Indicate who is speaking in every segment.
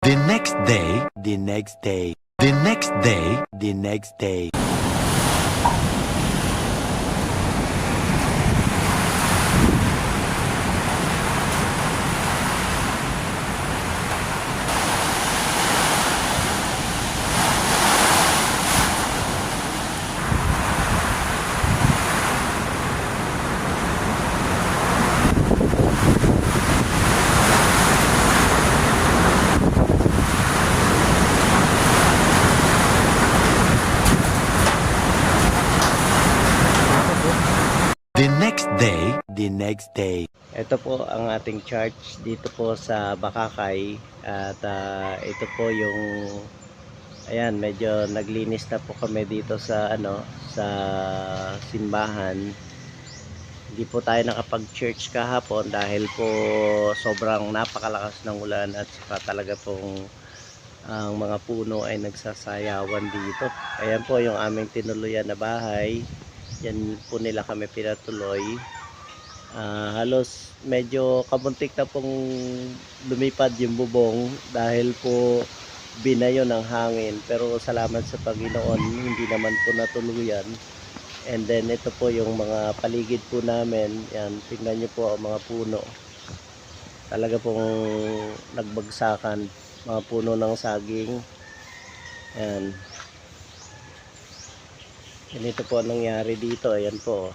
Speaker 1: The next day, the next day, the next day, the next day. The next day, the next day.
Speaker 2: Ito po ang ating church dito po sa Bakakay at ito po yung ayan, medyo naglinis na po kami dito sa sa simbahan. Hindi po tayo nakapag-church kahapon dahil po sobrang napakalakas ng ulan at saka talaga pong ang mga puno ay nagsasayawan dito. Ayan po yung aming tinuluyan na bahay. Yan po nila kami pinatuloy. Halos medyo kabuntik na pong lumipad yung bubong dahil po binayo ng hangin, pero salamat sa Panginoon hindi naman po natuluyan. And then ito po yung mga paligid po namin, yan, tingnan nyo po ang mga puno, talaga pong nagbagsakan, mga puno ng saging. Yan, ganito po ang nangyari dito. Ayan po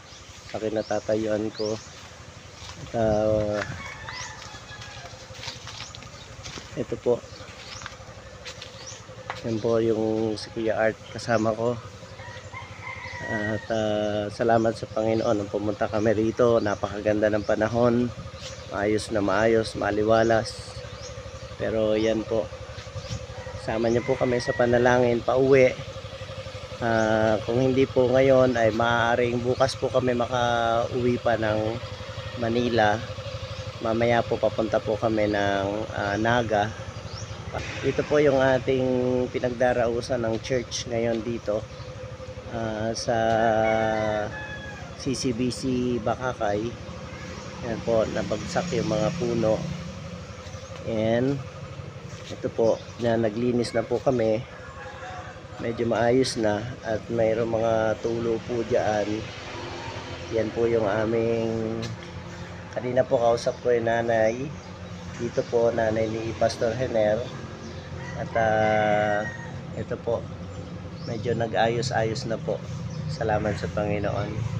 Speaker 2: sa kinatatayuan ko. At ito po, yan po yung si Kuya Art kasama ko. At salamat sa Panginoon nung pumunta kami rito. Napakaganda ng panahon, maayos na maayos, maliwalas. Pero yan po, sama niyo po kami sa panalangin pauwi. Kung hindi po ngayon ay maaaring bukas po kami makauwi pa ng Manila. Mamaya po papunta po kami ng Naga. Ito po yung ating pinagdarausan ng church ngayon dito sa CCBC Bakakay. Yan po, nabagsak yung mga puno. And ito po, naglinis na po kami. Medyo maayos na at mayroong mga tulo po dyan. Yan po yung aming kanina po kausap ko yung nanay dito po, nanay ni Pastor Hener. At ito po, medyo nag-ayos-ayos na po. Salamat sa Panginoon.